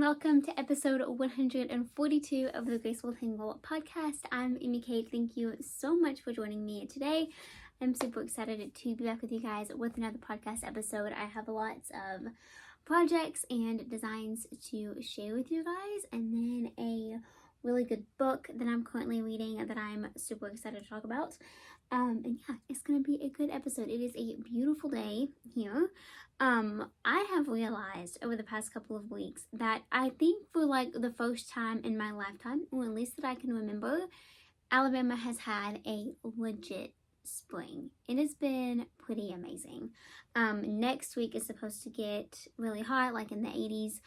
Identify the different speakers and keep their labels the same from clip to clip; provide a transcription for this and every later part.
Speaker 1: welcome to episode 142 of the Graceful Tangle podcast. I'm Amy Kate. Thank you so much for joining me today. I'm super excited to be back with you guys with another podcast episode. I have lots of projects and designs to share with you guys, and then a really good book that I'm currently reading that I'm super excited to talk about. And yeah, it's gonna be a good episode. It is a beautiful day here. I have realized over the past couple of weeks that I think for like the first time in my lifetime, or at least that I can remember, Alabama has had a legit spring. It has been pretty amazing. Next week is supposed to get really hot, like in the 80s.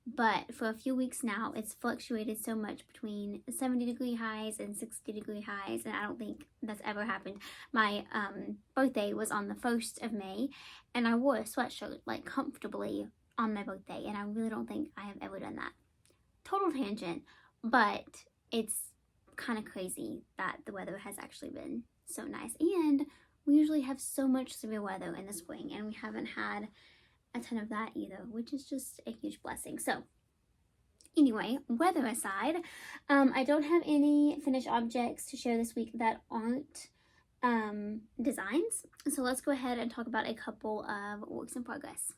Speaker 1: But for a few weeks now, it's fluctuated so much between 70-degree highs and 60-degree highs, and I don't think that's ever happened. My birthday was on the 1st of May, and I wore a sweatshirt like comfortably on my birthday, and I really don't think I have ever done that. Total tangent, but it's kind of crazy that the weather has actually been so nice, and we usually have so much severe weather in the spring, and we haven't had a ton of that either, which is just a huge blessing. So anyway, weather aside, I don't have any finished objects to share this week that aren't designs, so let's go ahead and talk about a couple of works in progress.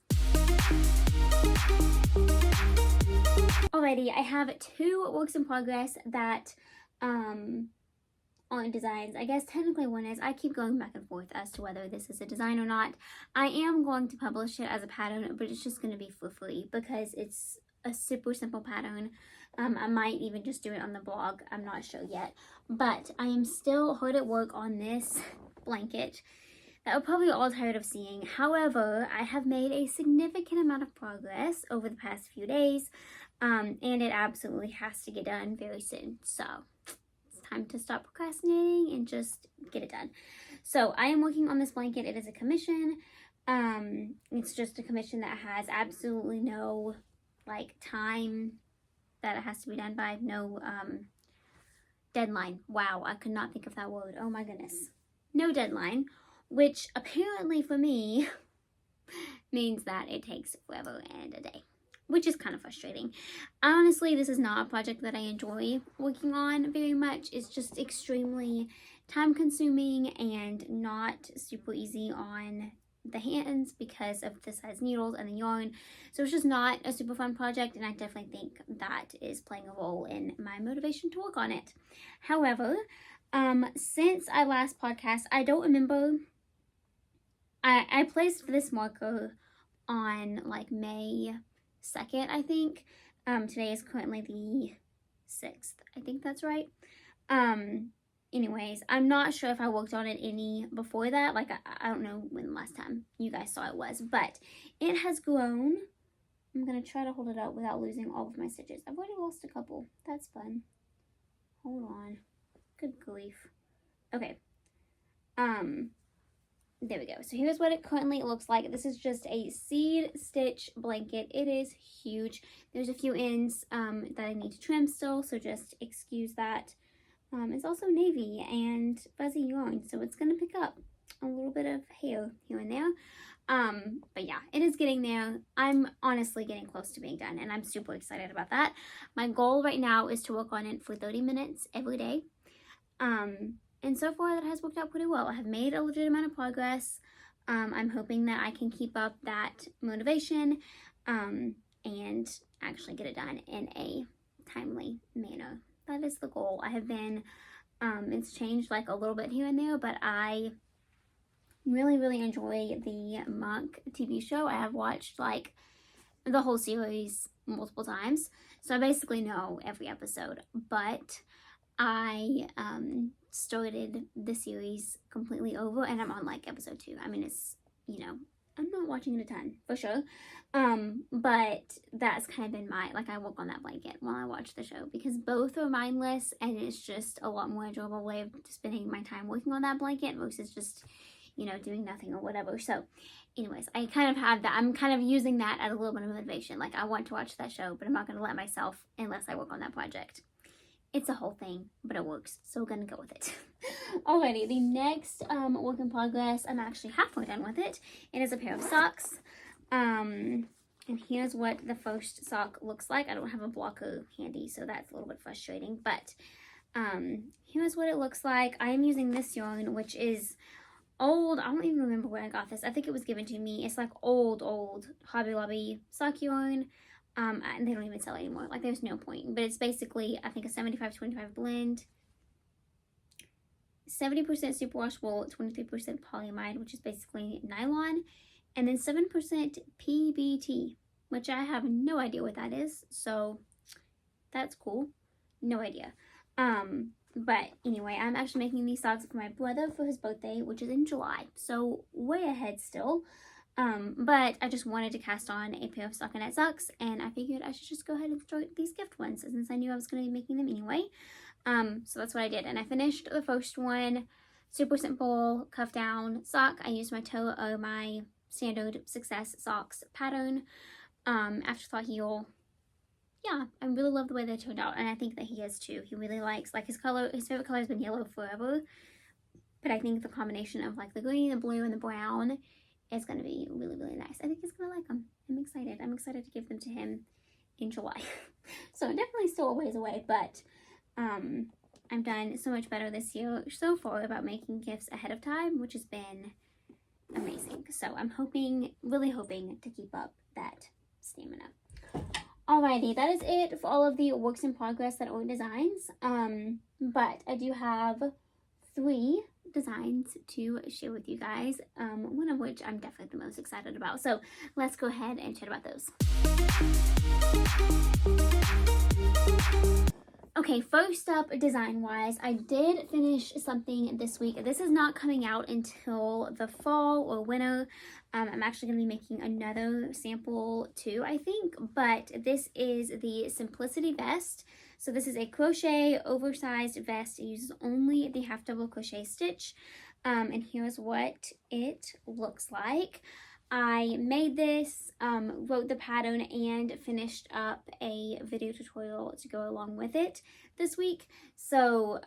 Speaker 1: Alrighty, I have two works in progress that aren't designs. I guess technically one is. I keep going back and forth as to whether this is a design or not. I am going to publish it as a pattern, but it's just going to be for free because it's a super simple pattern. I might even just do it on the blog. I'm not sure yet, but I am still hard at work on this blanket that we're probably all tired of seeing. However, I have made a significant amount of progress over the past few days, and it absolutely has to get done very soon. So time to stop procrastinating and just get it done. So I am working on this blanket. It is a commission. It's just a commission that has absolutely no like time that it has to be done by, no deadline. Wow, I could not think of that word. Oh my goodness. No deadline, which apparently for me means that it takes forever and a day, which is kind of frustrating. Honestly, this is not a project that I enjoy working on very much. It's just extremely time consuming and not super easy on the hands because of the size needles and the yarn. So it's just not a super fun project, and I definitely think that is playing a role in my motivation to work on it. However, since I last podcast, I don't remember, I placed this marker on like May 2nd, I think. Today is currently the 6th. I think that's right. Anyways, I'm not sure if I worked on it any before that. Like, I don't know when the last time you guys saw it was, but it has grown. I'm going to try to hold it up without losing all of my stitches. I've already lost a couple. That's fun. Hold on. Good grief. Okay. There we go. So here's what it currently looks like. This is just a seed stitch blanket. It is huge. There's a few ends that I need to trim still, so just excuse that. It's also navy and fuzzy yarn, so it's going to pick up a little bit of hair here and there. But yeah, it is getting there. I'm honestly getting close to being done, and I'm super excited about that. My goal right now is to work on it for 30 minutes every day. And so far that has worked out pretty well. I have made a legit amount of progress. I'm hoping that I can keep up that motivation and actually get it done in a timely manner. That is the goal. I have been, it's changed like a little bit here and there, but I really enjoy the Monk TV show. I have watched like the whole series multiple times, so I basically know every episode, but I started the series completely over, and I'm on like episode 2. I mean, it's, you know, I'm not watching it a ton for sure, but that's kind of been my, like, I work on that blanket while I watch the show because both are mindless, and it's just a lot more enjoyable way of spending my time working on that blanket versus just, you know, doing nothing or whatever. So anyways, I kind of have that. I'm kind of using that as a little bit of motivation. Like, I want to watch that show, but I'm not going to let myself unless I work on that project. It's a whole thing, but it works, so we're gonna go with it. Alrighty, the next work in progress, I'm actually halfway done with it. It is a pair of socks. And here's what the first sock looks like. I don't have a blocker handy, so that's a little bit frustrating, but here's what it looks like. I am using this yarn, which is old. I don't even remember where I got this. I think it was given to me. It's like old Hobby Lobby sock yarn. And they don't even sell it anymore. Like, there's no point. But it's basically, I think, a 75-25 blend. 70% superwash wool, 23% polyamide, which is basically nylon, and then 7% PBT, which I have no idea what that is, so that's cool. No idea. But anyway, I'm actually making these socks for my brother for his birthday, which is in July, so way ahead still. But I just wanted to cast on a pair of stockinette socks, and I figured I should just go ahead and start these gift ones since I knew I was going to be making them anyway. So that's what I did, and I finished the first one. Super simple cuff down sock. I used my toe of my standard Success Socks pattern. Afterthought heel. Yeah, I really love the way they turned out, and I think that he is too. He really likes, like, his favorite color has been yellow forever, but I think the combination of like the green, the blue, and the brown is going to be really, really nice. I think he's going to like them. I'm excited to give them to him in July. So definitely still a ways away, but I've done so much better this year so far about making gifts ahead of time, which has been amazing. So I'm really hoping to keep up that stamina. Alrighty, that is it for all of the works in progress that aren't designs. But I do have 3 designs to share with you guys, one of which I'm definitely the most excited about. So let's go ahead and chat about those. Okay, first up, design-wise, I did finish something this week. This is not coming out until the fall or winter. I'm actually going to be making another sample too, I think, but this is the Simplicity Vest. So this is a crochet oversized vest. It uses only the half double crochet stitch, and here's what it looks like. I made this, wrote the pattern, and finished up a video tutorial to go along with it this week. So,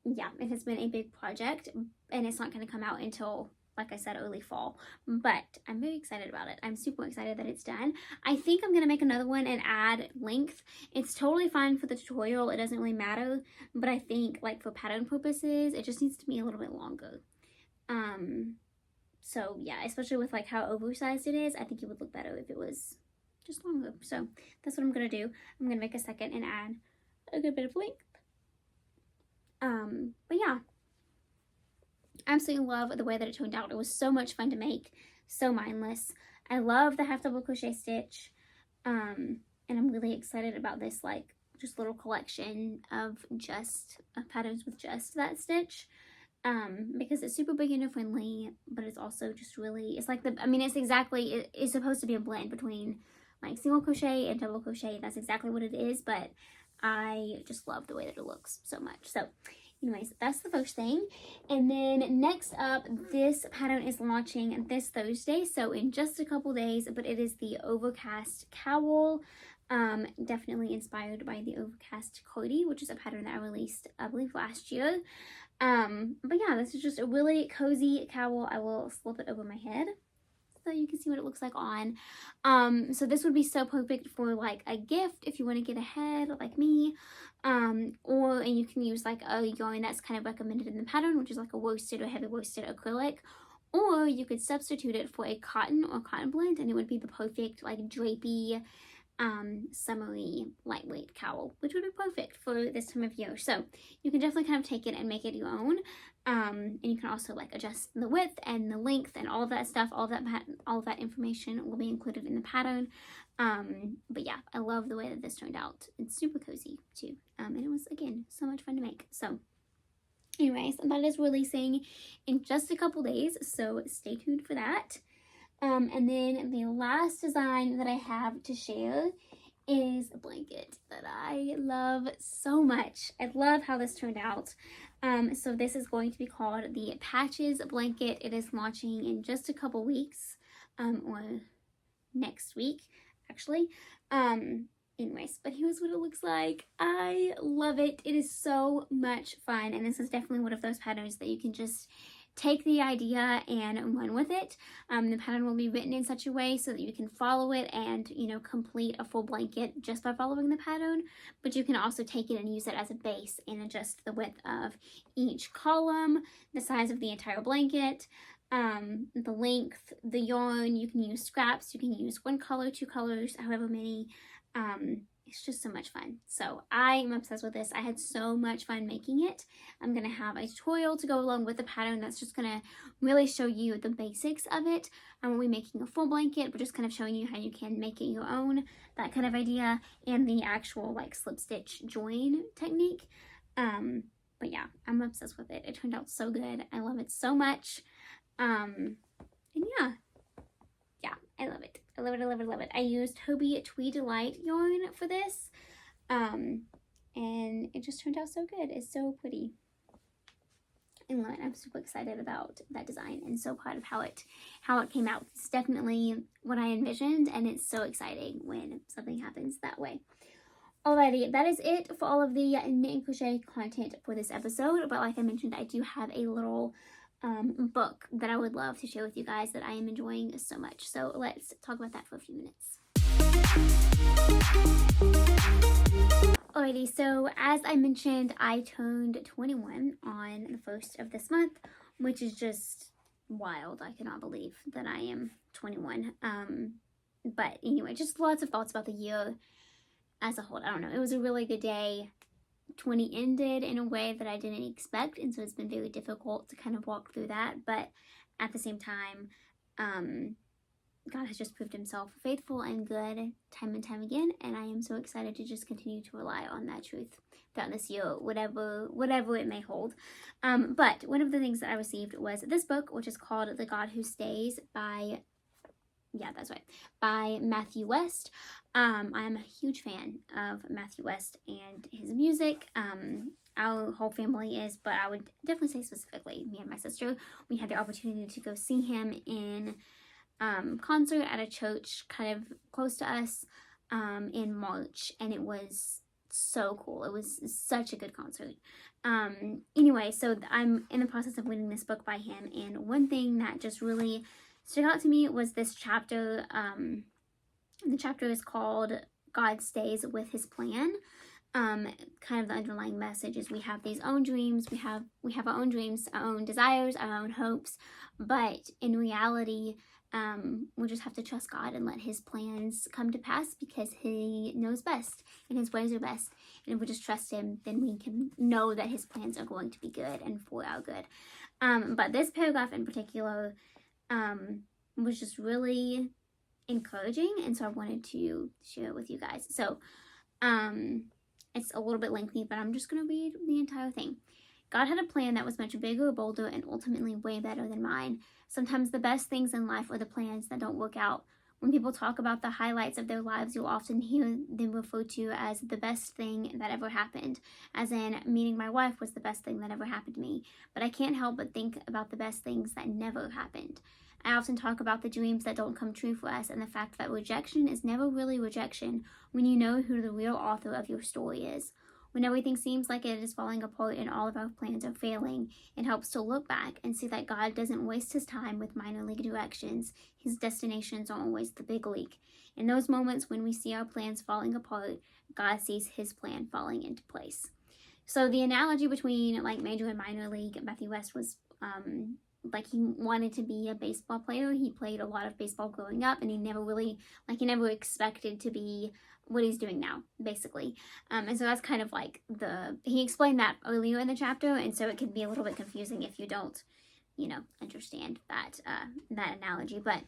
Speaker 1: yeah, it has been a big project, and it's not going to come out until, like I said, early fall. But I'm very excited about it. I'm super excited that it's done. I think I'm going to make another one and add length. It's totally fine for the tutorial. It doesn't really matter. But I think, like, for pattern purposes, it just needs to be a little bit longer. So yeah, especially with like how oversized it is, I think it would look better if it was just longer. So that's what I'm gonna do. I'm gonna make a second and add a good bit of length. But yeah, absolutely love the way that it turned out. It was so much fun to make, so mindless. I love the half double crochet stitch, and I'm really excited about this like just little collection of just patterns with just that stitch. Because it's super beginner friendly, but it's also just really, it's like it's supposed to be a blend between like single crochet and double crochet. That's exactly what it is, but I just love the way that it looks so much. So anyways, that's the first thing. And then next up, this pattern is launching this Thursday, so in just a couple days, but it is the Overcast Cowl. Definitely inspired by the Overcast Cozy, which is a pattern that I released, I believe, last year. But yeah, this is just a really cozy cowl. I will slip it over my head so you can see what it looks like on. So this would be so perfect for like a gift if you want to get ahead like me. And you can use like a yarn that's kind of recommended in the pattern, which is like a worsted or heavy worsted acrylic. Or you could substitute it for a cotton or cotton blend, and it would be the perfect like drapey, summery lightweight cowl, which would be perfect for this time of year. So you can definitely kind of take it and make it your own, and you can also like adjust the width and the length and all of that stuff. All of that information will be included in the pattern. But yeah, I love the way that this turned out. It's super cozy too, and it was, again, so much fun to make. So anyways, that is releasing in just a couple days, so stay tuned for that. And then the last design that I have to share is a blanket that I love so much. I love how this turned out. So this is going to be called the Patches Blanket. It is launching in just a couple weeks, or next week, actually. Anyways, but here's what it looks like. I love it. It is so much fun, and this is definitely one of those patterns that you can just take the idea and run with it. The pattern will be written in such a way so that you can follow it and, you know, complete a full blanket just by following the pattern, but you can also take it and use it as a base and adjust the width of each column, the size of the entire blanket, the length, the yarn. You can use scraps, you can use one color, two colors, however many. It's just so much fun. So I'm obsessed with this. I had so much fun making it. I'm going to have a tutorial to go along with the pattern that's just going to really show you the basics of it. I won't be making a full blanket, but just kind of showing you how you can make it your own, that kind of idea, and the actual like slip stitch join technique. But yeah, I'm obsessed with it. It turned out so good. I love it so much. And yeah, I love it. I love it, I love it, I love it. I used Hobie Tweed Delight yarn for this. And it just turned out so good. It's so pretty. And I'm super excited about that design and so proud of how it came out. It's definitely what I envisioned, and it's so exciting when something happens that way. Alrighty, that is it for all of the knit and crochet content for this episode. But like I mentioned, I do have a little book that I would love to share with you guys that I am enjoying so much. So let's talk about that for a few minutes. Alrighty, so as I mentioned, I turned 21 on the 1st of this month, which is just wild. I cannot believe that I am 21. But anyway, just lots of thoughts about the year as a whole. I don't know. It was a really good day. 20 ended in a way that I didn't expect, and so it's been very difficult to kind of walk through that, but at the same time, God has just proved himself faithful and good time and time again, and I am so excited to just continue to rely on that truth throughout this year, whatever it may hold. But one of the things that I received was this book, which is called The God Who Stays by Matthew West. I am a huge fan of Matthew West and his music. Our whole family is, but I would definitely say specifically me and my sister. We had the opportunity to go see him in concert at a church kind of close to us in March, and it was so cool. It was such a good concert. Anyway, so I'm in the process of reading this book by him, and one thing that just really stood out to me was this chapter. The chapter is called God Stays with His Plan. Kind of the underlying message is we have these own dreams, we have our own dreams, our own desires, our own hopes, but in reality, we just have to trust God and let his plans come to pass because he knows best and his ways are best. And if we just trust him, then we can know that his plans are going to be good and for our good. But this paragraph in particular was just really encouraging, and so I wanted to share it with you guys. So it's a little bit lengthy, but I'm just going to read the entire thing. God had a plan that was much bigger, bolder, and ultimately way better than mine. Sometimes the best things in life are the plans that don't work out. When people talk about the highlights of their lives, you'll often hear them referred to as the best thing that ever happened, as in meeting my wife was the best thing that ever happened to me. But I can't help but think about the best things that never happened. I often talk about the dreams that don't come true for us and the fact that rejection is never really rejection when you know who the real author of your story is. When everything seems like it is falling apart and all of our plans are failing, it helps to look back and see that God doesn't waste his time with minor league directions. His destinations are always the big league. In those moments when we see our plans falling apart, God sees his plan falling into place. So the analogy between like major and minor league, Matthew West was like he wanted to be a baseball player. He played a lot of baseball growing up, and he never expected to be what he's doing now, basically. And so that's kind of like he explained that earlier in the chapter, and so it can be a little bit confusing if you don't, understand that analogy. But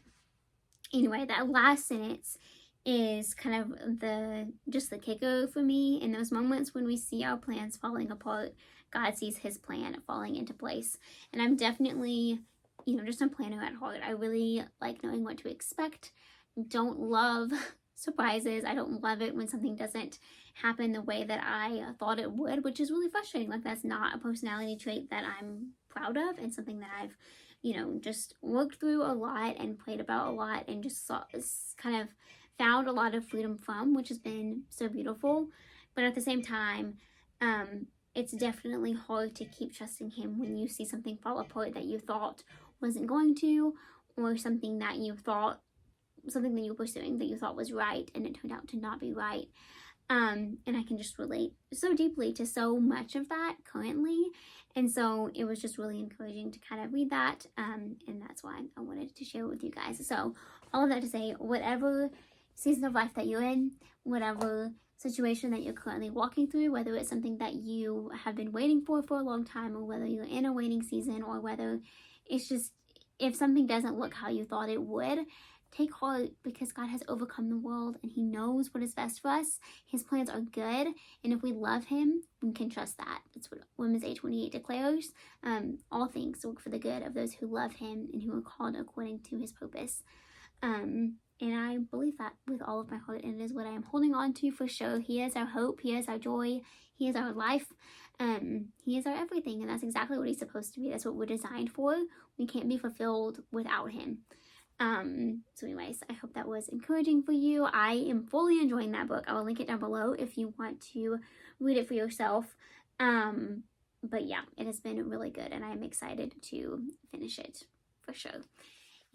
Speaker 1: anyway, that last sentence is kind of the kicker for me. In those moments when we see our plans falling apart, God sees his plan falling into place. And I'm definitely, just a planner at heart. I really like knowing what to expect. Don't love surprises. I don't love it when something doesn't happen the way that I thought it would, which is really frustrating. Like, that's not a personality trait that I'm proud of, and something that I've, just worked through a lot and played about a lot and just kind of found a lot of freedom from, which has been so beautiful. But at the same time, it's definitely hard to keep trusting him when you see something fall apart that you thought wasn't going to, or something that you were pursuing that you thought was right and it turned out to not be right. And I can just relate so deeply to so much of that currently. And so it was just really encouraging to kind of read that. And that's why I wanted to share it with you guys. So all of that to say, whatever season of life that you're in, whatever situation that you're currently walking through, whether it's something that you have been waiting for a long time, or whether you're in a waiting season, or whether it's just, if something doesn't look how you thought it would, take heart, because God has overcome the world and he knows what is best for us. His plans are good, and if we love him, we can trust that. That's what Romans 8:28 declares. All things work for the good of those who love him and who are called according to his purpose. And I believe that with all of my heart, and it is what I am holding on to for sure. He is our hope, he is our joy, he is our life, he is our everything, and that's exactly what he's supposed to be. That's what we're designed for. We can't be fulfilled without him. So anyways, I hope that was encouraging for you. I am fully enjoying that book. I will link it down below if you want to read it for yourself. But yeah, it has been really good, and I'm excited to finish it for sure.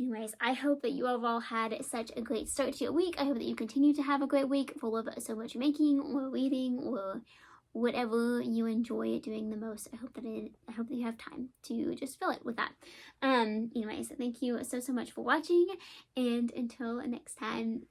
Speaker 1: Anyways, I hope that you have all had such a great start to your week. I hope that you continue to have a great week full of so much making or reading or whatever you enjoy doing the most. I hope that you have time to just fill it with that. Anyways, thank you so much for watching, and until next time,